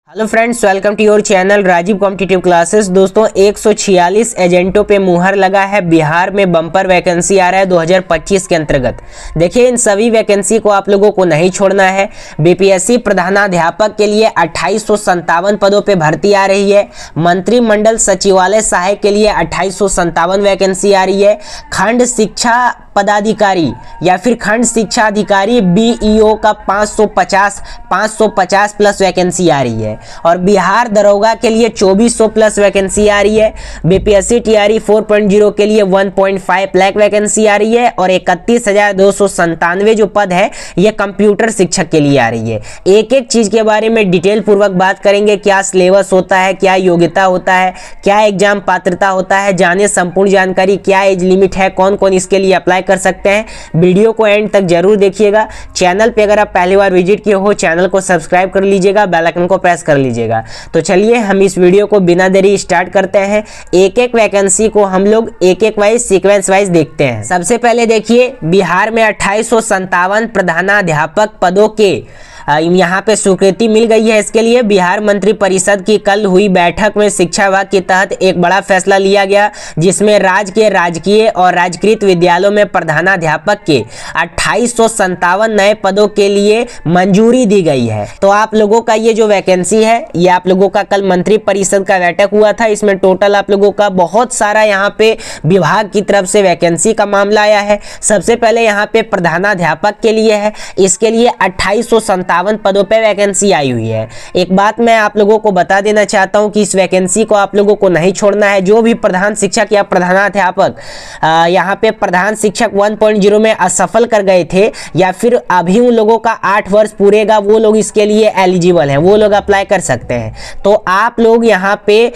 Hello friends, welcome to your channel Rajiv competitive classes. दोस्तों 146 एजेंटों पे मुहर लगा है। बिहार में बम्पर वैकेंसी आ रहा है 2025 के अंतर्गत। देखिए, इन सभी वैकेंसी को आप लोगों को नहीं छोड़ना है। बीपीएससी प्रधानाध्यापक के लिए 2857 पदों पे भर्ती आ रही है। मंत्रिमंडल सचिवालय सहायक के लिए 2857 वैकेंसी आ रही है। खंड शिक्षा पदाधिकारी या फिर खंड शिक्षा अधिकारी बीईओ का 550 प्लस वैकेंसी आ रही है। और बिहार दरोगा के लिए 2400 प्लस वैकेंसी आ रही है। बीपीएससी टीआरई 4.0 के लिए 1.5 लाख वैकेंसी आ रही है। और 31,297 जो पद है ये कंप्यूटर शिक्षक के लिए आ रही है। एक एक चीज के बारे में डिटेल पूर्वक बात करेंगे। क्या सिलेबस होता है, क्या योग्यता होता है, क्या एग्जाम पात्रता होता है, जाने संपूर्ण जानकारी। क्या एज लिमिट है, कौन कौन इसके लिए अप्लाई कर सकते हैं। वीडियो को एंड तक जरूर देखिएगा। चैनल पे अगर आप पहली बार विजिट किए हो, चैनल को सब्सक्राइब कर लीजिएगा, बेल आइकन को प्रेस कर लीजिएगा। तो चलिए हम इस वीडियो को बिना देरी स्टार्ट करते हैं। एक एक वैकेंसी को हम लोग एक एक वाइज सीक्वेंस वाइज देखते हैं। सबसे पहले देखिए, बिहार में 2857 प्रधानाध्यापक पदों के यहाँ पे स्वीकृति मिल गई है। इसके लिए बिहार मंत्री परिषद की कल हुई बैठक में शिक्षा विभाग के तहत एक बड़ा फैसला लिया गया, जिसमें राज्य के राजकीय और राजकृत विद्यालयों में प्रधानाध्यापक के 2857 नए पदों के लिए मंजूरी दी गई है। तो आप लोगों का ये जो वैकेंसी है, ये आप लोगों का कल मंत्री परिषद का बैठक हुआ था। इसमें टोटल आप लोगों का बहुत सारा यहाँ पे विभाग की तरफ से वैकेंसी का मामला आया है। सबसे पहले यहाँ पे प्रधानाध्यापक के लिए है। इसके लिए 2857 पदों पे वैकेंसी आई हुई है। एक बात मैं आप लोगों को बता देना चाहता हूं कि इस वैकेंसी को आप लोगों को नहीं छोड़ना है। जो भी प्रधान शिक्षक या प्रधानाध्यापक यहाँ पे प्रधान शिक्षक 1.0 में असफल कर गए थे, या फिर अभी उन लोगों का 8 वर्ष पूरेगा, वो लोग इसके लिए एलिजिबल हैं, वो लोग अप्लाई कर सकते हैं। तो आप लोग यहाँ पे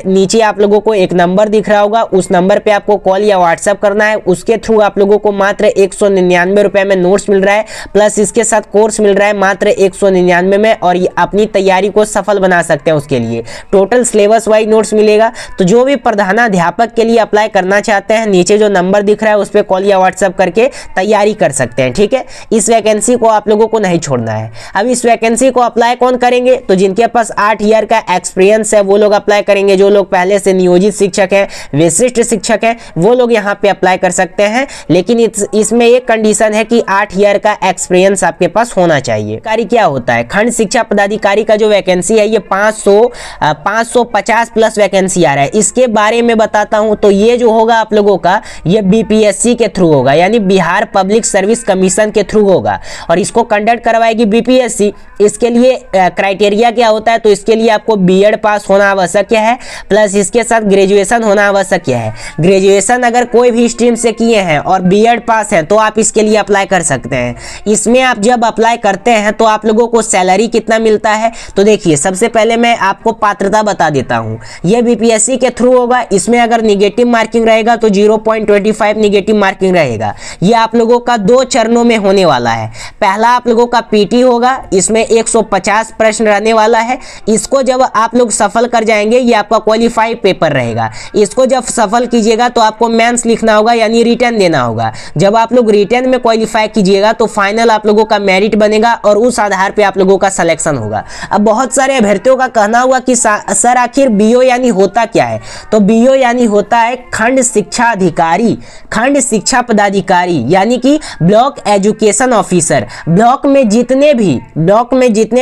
नीचे आप लोगों को एक नंबर दिख रहा होगा, उस नंबर पे आपको कॉल या व्हाट्सएप करना है। उसके थ्रू आप लोगों को मात्र 199 रुपए में नोट्स मिल रहा है, प्लस इसके साथ कोर्स मिल रहा है मात्र 199 में। और ये अपनी तैयारी को सफल बना सकते हैं। उसके लिए टोटल सिलेबस वाइज नोट्स मिलेगा। तो जो भी प्रधानाध्यापक के लिए अप्लाई करना चाहते हैं, नीचे जो नंबर दिख रहा है उस पर कॉल या व्हाट्सएप करके तैयारी कर सकते हैं। ठीक है, इस वैकेंसी को आप लोगों को नहीं छोड़ना है। अब इस वैकेंसी को अप्लाई कौन करेंगे? तो जिनके पास 8 ईयर का एक्सपीरियंस है वो लोग अप्लाई करेंगे। जो लोग पहले से नियोजित शिक्षक हैं, विशिष्ट शिक्षक हैं, वो लोग यहाँ पे अप्लाई कर सकते हैं। लेकिन इसमें एक कंडीशन है कि 8 ईयर का एक्सपीरियंस आपके पास होना चाहिए। कार्य क्या होता है? खंड शिक्षा पदाधिकारी का जो वैकेंसी है ये 550 प्लस वैकेंसी आ रहा है। इसके बारे में बताता हूं। तो ये जो होगा आप लोगों का, ये बीपीएससी के थ्रू होगा, यानी बिहार पब्लिक सर्विस कमीशन के थ्रू होगा। और इसको कंडक्ट करवाएगी बीपीएससी। इसके लिए क्राइटेरिया क्या होता है? तो इसके लिए आपको बीएड पास होना आवश्यक है, प्लस इसके साथ ग्रेजुएशन होना आवश्यक है। ग्रेजुएशन अगर कोई भी स्ट्रीम से किए हैं और बीएड पास है तो आप इसके लिए अप्लाई कर सकते हैं। इसमें आप जब अप्लाई करते हैं तो आप लोगों को सैलरी कितना मिलता है? तो देखिए, सबसे पहले मैं आपको पात्रता बता देता हूं। यह बीपीएससी के थ्रू होगा। इसमें अगर निगेटिव मार्किंग रहेगा तो 0.25 निगेटिव मार्किंग रहेगा। यह आप लोगों का 2 चरणों में होने वाला है। पहला आप लोगों का पीटी होगा, इसमें 150 प्रश्न रहने वाला है। इसको जब आप लोग सफल कर जाएंगे, ये आपका क्वालिफाइड पेपर रहेगा। इसको जब सफल कीजिएगा तो आपको मेंस लिखना होगा, यानी रिटर्न देना होगा। जब आप लोग रिटर्न में क्वालिफाई कीजिएगा तो फाइनल आप लोगों का मेरिट बनेगा और उस आधार पे आप लोगों का सिलेक्शन होगा। अब बहुत सारे अभ्यर्थियों का कहना हुआ कि सर आखिर बीओ यानी होता क्या है? तो बीओ यानी होता है खंड शिक्षा अधिकारी, खंड शिक्षा पदाधिकारी, यानी कि ब्लॉक एजुकेशन ऑफिसर। ब्लॉक में जितने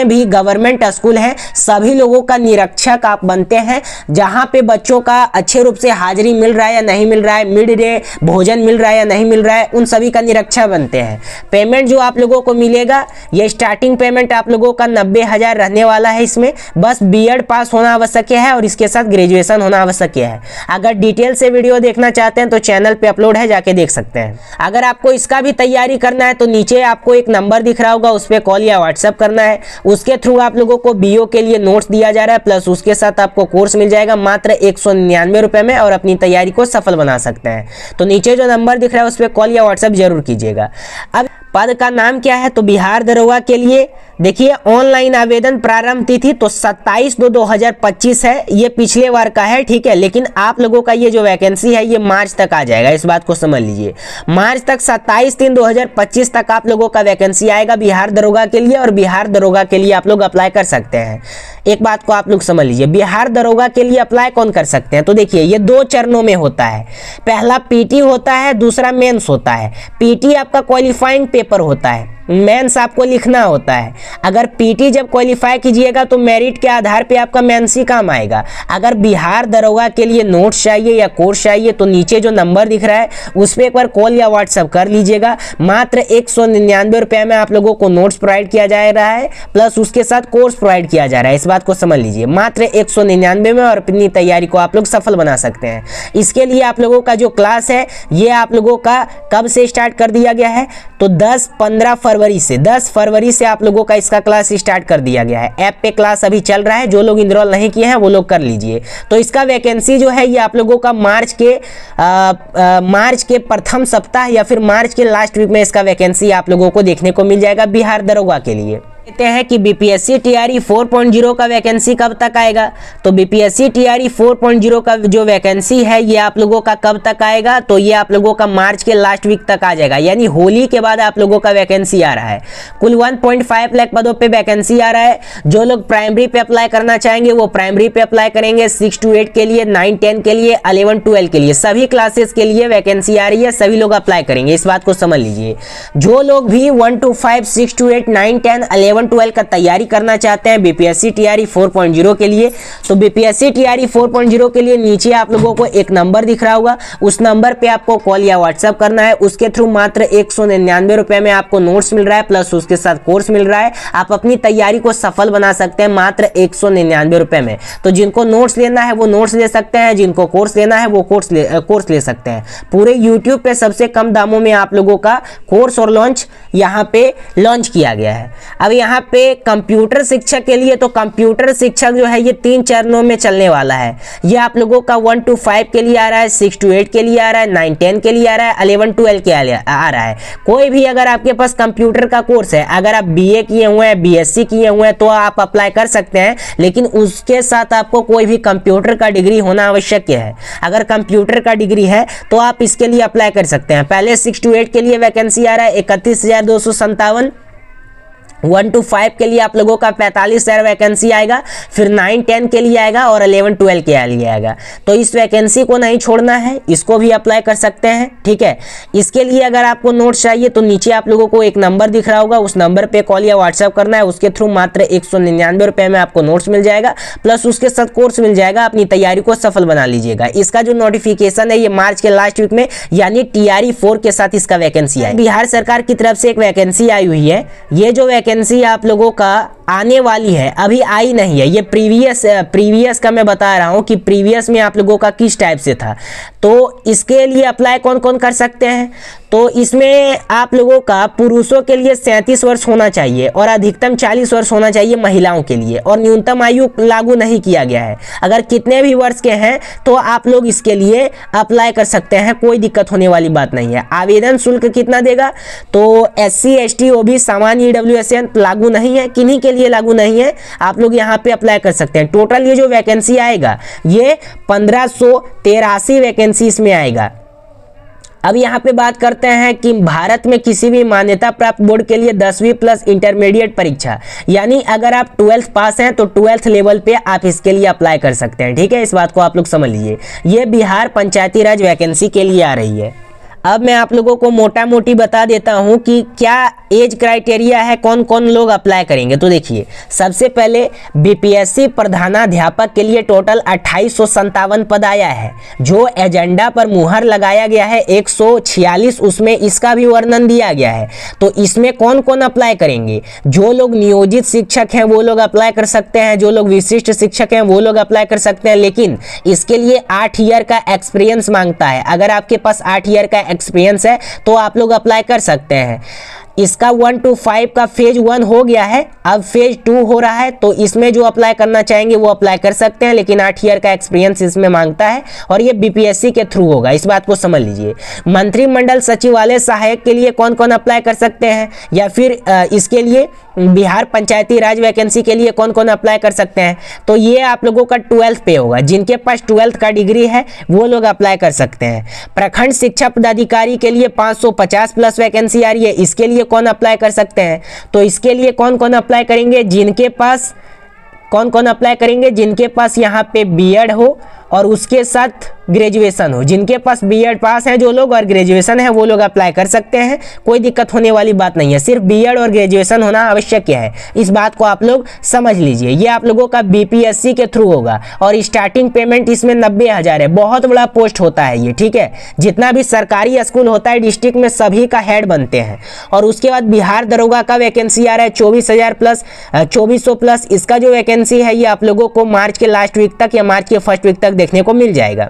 भी गवर्नमेंट स्कूल हैं, सभी लोगों का निरीक्षक आप बनते हैं। जहां पे बच्चों का अच्छे रूप से हाजिरी मिल रहा है या नहीं मिल रहा है, मिड डे भोजन मिल रहा है या नहीं मिल रहा है, उन सभी का निरीक्षक बनते हैं। पेमेंट जो आप लोगों को मिलेगा, ये स्टार्टिंग पेमेंट आप लोगों का 90,000 रहने वाला है। इसमें बस बीएड पास होना आवश्यक है और इसके साथ ग्रेजुएशन होना आवश्यक है। अगर डिटेल से वीडियो देखना चाहते हैं तो चैनल पे अपलोड है, जाके देख सकते हैं। अगर आपको इसका भी तैयारी करना है तो नीचे आपको एक नंबर दिख रहा होगा, उस पर कॉल या व्हाट्सएप करना है। उसके थ्रू आप लोगों को बीओ के लिए नोट्स दिया जा रहा है, प्लस उसके साथ आपको कोर्स मिल जाएगा मात्र 199 रुपए में, और अपनी तैयारी को सफल बना सकते हैं। तो नीचे जो नंबर दिख रहा है उस पर कॉल या व्हाट्सएप जरूर कीजिएगा। अब पद का नाम क्या है? तो बिहार दरोगा के लिए देखिए ऑनलाइन आवेदन प्रारंभ तिथि तो 27/2/2025 है, ये पिछले बार का है, ठीक है। लेकिन आप लोगों का ये जो वैकेंसी है ये मार्च तक आ जाएगा, इस बात को समझ लीजिए। मार्च तक 27/3/2025 तक आप लोगों का वैकेंसी आएगा बिहार दरोगा के लिए, और बिहार दरोगा के लिए आप लोग अप्लाई कर सकते हैं। एक बात को आप लोग समझ लीजिए, बिहार दरोगा के लिए अप्लाई कौन कर सकते हैं? तो देखिए ये 2 चरणों में होता है। पहला पीटी होता है, दूसरा मेंस होता है। पीटी आपका क्वालिफाइंग पेपर होता है, मेंस आपको लिखना होता है। अगर पीटी जब क्वालिफाई कीजिएगा तो मेरिट के आधार पे आपका मेंस ही काम आएगा। अगर बिहार दरोगा के लिए नोट्स चाहिए या कोर्स चाहिए तो नीचे जो नंबर दिख रहा है उस पर एक बार कॉल या व्हाट्सएप कर लीजिएगा। मात्र 199 रुपये में आप लोगों को नोट्स प्रोवाइड किया जा रहा है, प्लस उसके साथ कोर्स प्रोवाइड किया जा रहा है, इस बात को समझ लीजिए। मात्र 199 में, और अपनी तैयारी को आप लोग सफल बना सकते हैं। इसके लिए आप लोगों का जो क्लास है ये आप लोगों का कब से स्टार्ट कर दिया गया है? तो 10-15 फरवरी से आप लोगों का इसका क्लास स्टार्ट कर दिया गया है। ऐप पे क्लास अभी चल रहा है, जो लोग इनरोल नहीं किए हैं वो लोग कर लीजिए। तो इसका वैकेंसी जो है ये आप लोगों का मार्च के प्रथम सप्ताह या फिर मार्च के लास्ट वीक में इसका वैकेंसी आप लोगों को देखने को मिल जाएगा बिहार दरोगा के लिए। कहते हैं कि बीपीएससी टीआरई 4.0 का वैकेंसी कब तक आएगा? तो बीपीएससी टीआरई 4.0 का जो वैकेंसी है ये आप लोगों का कब तक आएगा? तो ये आप लोगों का मार्च के लास्ट वीक तक आ जाएगा, यानी होली के बाद आप लोगों का वैकेंसी आ रहा है। कुल 1.5 लाख पदों पे वैकेंसी आ रहा है। जो लोग प्राइमरी पे अप्लाई करना चाहेंगे वो प्राइमरी पे अप्लाई करेंगे, 6 to 8 के लिए, 9-10 के लिए, 11-12 के लिए, सभी क्लासेस के लिए वैकेंसी आ रही है, सभी लोग अप्लाई करेंगे, इस बात को समझ लीजिए। जो लोग भी 1 to 5, 6 to 8, 9, 10, 11-12 का तैयारी करना चाहते हैं बीपीएससी टीआरई 4.0 के लिए, तो बीपीएससी टीआरई 4.0 के लिए नीचे आप लोगों को एक नंबर दिख रहा होगा, उस नंबर पे आपको कॉल या व्हाट्सएप करना है। उसके थ्रू मात्र 199 रुपए में आपको नोट्स मिल रहा है, प्लस उसके साथ कोर्स मिल रहा है। आप अपनी तैयारी को सफल बना सकते हैं मात्र 199 रुपए में। तो जिनको नोट्स लेना है वो नोट्स ले सकते हैं, जिनको कोर्स लेना है वो कोर्स ले सकते हैं। पूरे यूट्यूब पे सबसे कम दामों में आप लोगों का कोर्स और लॉन्च यहाँ पे लॉन्च किया गया है। अब यहाँ पे कंप्यूटर शिक्षक के लिए, तो कंप्यूटर शिक्षक जो है ये 3 चरणों में चलने वाला है। ये आप लोगों का 1 to 5 के लिए आ रहा है, 6 to 8 के लिए आ रहा है, 9-10 के लिए आ रहा है, 11-12 के लिए आ रहा है। कोई भी अगर आपके पास कंप्यूटर का कोर्स है, अगर आप बीए किए हुए हैं, बीएससी किए हुए हैं तो आप अप्लाई कर सकते हैं, लेकिन उसके साथ आपको कोई भी कंप्यूटर का डिग्री होना आवश्यक है। अगर कंप्यूटर का डिग्री है तो आप इसके लिए अप्लाई कर सकते हैं। पहले 6 to 8 के लिए वैकेंसी आ रहा है 31,257, 1 to 5 के लिए आप लोगों का 45,000 वैकेंसी आएगा, फिर 9-10 के लिए आएगा और 11-12 के लिए आएगा। तो इस वैकेंसी को नहीं छोड़ना है, इसको भी अप्लाई कर सकते हैं, ठीक है। इसके लिए अगर आपको नोट्स चाहिए तो नीचे आप लोगों को एक नंबर दिख रहा होगा, उस नंबर पे कॉल या व्हाट्सएप करना है। उसके थ्रू मात्र 199 रुपये में आपको नोट्स मिल जाएगा, प्लस उसके साथ कोर्स मिल जाएगा। अपनी तैयारी को सफल बना लीजिएगा। इसका जो नोटिफिकेशन है ये मार्च के लास्ट वीक में, यानी टीआरई 4 के साथ इसका वैकेंसी है। बिहार सरकार की तरफ से एक वैकेंसी आई हुई है। ये जो वैकेंसी आप लोगों का आने वाली है, अभी आई नहीं है, ये प्रीवियस का मैं बता रहा हूं कि प्रीवियस में आप लोगों का किस टाइप से था। तो इसके लिए अप्लाई कौन कौन कर सकते हैं? तो इसमें आप लोगों का पुरुषों के लिए 37 वर्ष होना चाहिए और अधिकतम 40 वर्ष होना चाहिए महिलाओं के लिए, और न्यूनतम आयु लागू नहीं किया गया है। अगर कितने भी वर्ष के हैं तो आप लोग इसके लिए अप्लाई कर सकते हैं, कोई दिक्कत होने वाली बात नहीं है। आवेदन शुल्क कितना देगा? तो SC ST OBC सामान्य EWS लागू नहीं है, किन्हीं के लिए लागू नहीं है, आप लोग यहाँ पे अप्लाई कर सकते हैं। टोटल ये जो वैकेंसी आएगा ये 1583 वैकेंसी इसमें आएगा। अब यहाँ पे बात करते हैं कि भारत में किसी भी मान्यता प्राप्त बोर्ड के लिए 10वीं प्लस इंटरमीडिएट परीक्षा, यानी अगर आप 12th पास हैं तो 12th लेवल पे आप इसके लिए अप्लाई कर सकते हैं, ठीक है। इस बात को आप लोग समझ लीजिए। ये बिहार पंचायती राज वैकेंसी के लिए आ रही है। अब मैं आप लोगों को मोटा मोटी बता देता हूं कि क्या एज क्राइटेरिया है, कौन कौन लोग अप्लाई करेंगे। तो देखिए, सबसे पहले बीपीएससी प्रधानाध्यापक के लिए टोटल 2857 पद आया है। जो एजेंडा पर मुहर लगाया गया है 146, उसमें इसका भी वर्णन दिया गया है। तो इसमें कौन कौन अप्लाई करेंगे? जो लोग नियोजित शिक्षक हैं वो लोग अप्लाई कर सकते हैं, जो लोग विशिष्ट शिक्षक हैं वो लोग अप्लाई कर सकते हैं, लेकिन इसके लिए 8 ईयर का एक्सपीरियंस मांगता है। अगर आपके पास 8 ईयर का एक्सपीरियंस है तो आप लोग अप्लाई कर सकते हैं। इसका 1 to 5 का फेज 1 हो गया है, अब फेज 2 हो रहा है। तो इसमें जो अप्लाई करना चाहेंगे वो अप्लाई कर सकते हैं, लेकिन 8 ईयर का एक्सपीरियंस इसमें मांगता है और ये बीपीएससी के थ्रू होगा, इस बात को समझ लीजिए। मंत्रिमंडल सचिवालय सहायक के लिए कौन कौन अप्लाई कर सकते हैं, या फिर इसके लिए बिहार पंचायती राज वैकेंसी के लिए कौन कौन अप्लाई कर सकते हैं, तो ये आप लोगों का 12th पे होगा। जिनके पास 12th का डिग्री है वो लोग अप्लाई कर सकते हैं। प्रखंड शिक्षा पदाधिकारी के लिए 550 प्लस वैकेंसी आ रही है, इसके लिए कौन अप्लाई कर सकते हैं, तो इसके लिए कौन कौन अप्लाई करेंगे, जिनके पास यहाँ पे बीएड हो और उसके साथ ग्रेजुएशन हो। जिनके पास बीएड पास है जो लोग और ग्रेजुएशन है वो लोग अप्लाई कर सकते हैं, कोई दिक्कत होने वाली बात नहीं है। सिर्फ बीएड और ग्रेजुएशन होना आवश्यक है, इस बात को आप लोग समझ लीजिए। ये आप लोगों का बीपीएससी के थ्रू होगा और स्टार्टिंग पेमेंट इसमें 90,000 है। बहुत बड़ा पोस्ट होता है ये, ठीक है। जितना भी सरकारी स्कूल होता है डिस्ट्रिक्ट में सभी का हेड बनते हैं। और उसके बाद बिहार दरोगा का वैकेंसी आ रहा है 24,000 प्लस 2400 प्लस। इसका जो वैकेंसी है ये आप लोगों को मार्च के लास्ट वीक तक या मार्च के फर्स्ट वीक तक देखने को मिल जाएगा।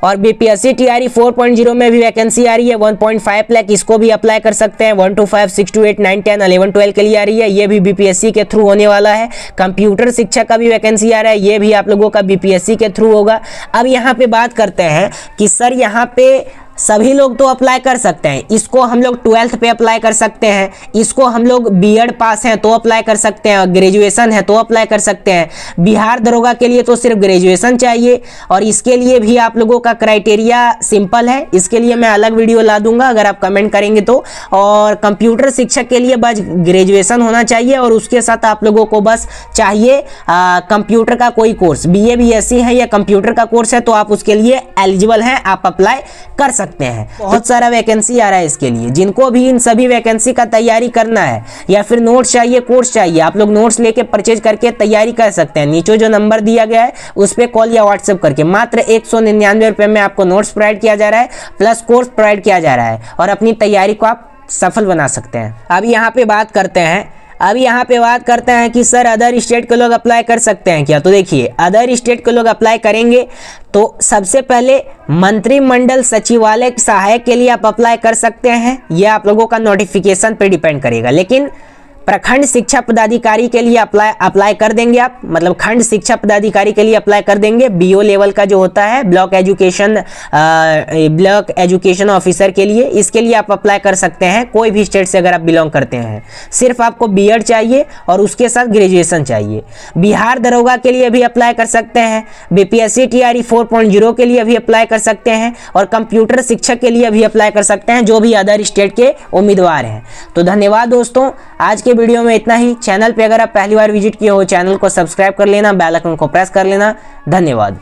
और बीपीएससी टीआरई 4.0 में भी वैकेंसी आ रही है 1.5 लाख, इसको भी अप्लाई कर सकते हैं। 1 to 5, 6 to 8, 9, 10, 11, 12 के लिए आ रही है, ये भी बीपीएससी के थ्रू होने वाला है। कंप्यूटर शिक्षा का भी वैकेंसी आ रहा है, ये भी आप लोगों का बीपीएससी के थ्रू होगा। अब यहाँ पे बात करते हैं कि सर यहाँ पे सभी लोग तो अप्लाई कर सकते हैं, इसको हम लोग 12th पे अप्लाई कर सकते हैं, इसको हम लोग बीएड पास हैं तो अप्लाई कर सकते हैं, ग्रेजुएशन है तो अप्लाई कर सकते हैं। बिहार दरोगा के लिए तो सिर्फ ग्रेजुएशन चाहिए और इसके लिए भी आप लोगों का क्राइटेरिया सिंपल है, इसके लिए मैं अलग वीडियो ला दूंगा अगर आप कमेंट करेंगे तो। और कंप्यूटर शिक्षक के लिए बस ग्रेजुएशन होना चाहिए और उसके साथ आप लोगों को बस चाहिए कंप्यूटर का कोई कोर्स, बीए बीएससी है या कंप्यूटर का कोर्स है तो आप उसके लिए एलिजिबल हैं, आप अप्लाई कर सकते हैं। बहुत सारा वैकेंसी आ रहा है इसके लिए। जिनको भी इन सभी वैकेंसी का तैयारी करना है या फिर नोट्स चाहिए, कोर्स चाहिए, आप लोग नोट्स लेके परचेज करके तैयारी कर सकते हैं। नीचे जो नंबर दिया गया है उस पर कॉल या व्हाट्सएप करके मात्र 199 रुपए में आपको नोट्स प्रोवाइड किया जा रहा है, प्लस कोर्स प्रोवाइड किया जा रहा है और अपनी तैयारी को आप सफल बना सकते हैं। अब यहाँ पे बात करते हैं कि सर अदर स्टेट के लोग अप्लाई कर सकते हैं क्या, तो देखिए अदर स्टेट के लोग अप्लाई करेंगे तो सबसे पहले मंत्रिमंडल सचिवालय सहायक के लिए आप अप्लाई कर सकते हैं, यह आप लोगों का नोटिफिकेशन पे डिपेंड करेगा। लेकिन प्रखंड शिक्षा पदाधिकारी के लिए अप्लाई कर देंगे आप, मतलब खंड शिक्षा पदाधिकारी के लिए अप्लाई कर देंगे। बीओ लेवल का जो होता है ब्लॉक एजुकेशन ऑफिसर के लिए, इसके लिए आप अप्लाई कर सकते हैं कोई भी स्टेट से अगर आप बिलोंग करते हैं। सिर्फ आपको बीएड चाहिए और उसके साथ ग्रेजुएशन चाहिए। बिहार दरोगा के लिए भी अप्लाई कर सकते हैं, बीपीएससी टीआरई 4.0 के लिए भी अप्लाई कर सकते हैं और कंप्यूटर शिक्षक के लिए भी अप्लाई कर सकते हैं जो भी अदर स्टेट के उम्मीदवार हैं। तो धन्यवाद दोस्तों, आज के वीडियो में इतना ही। चैनल पे अगर आप पहली बार विजिट किए हो चैनल को सब्सक्राइब कर लेना, बेल आइकन को प्रेस कर लेना। धन्यवाद।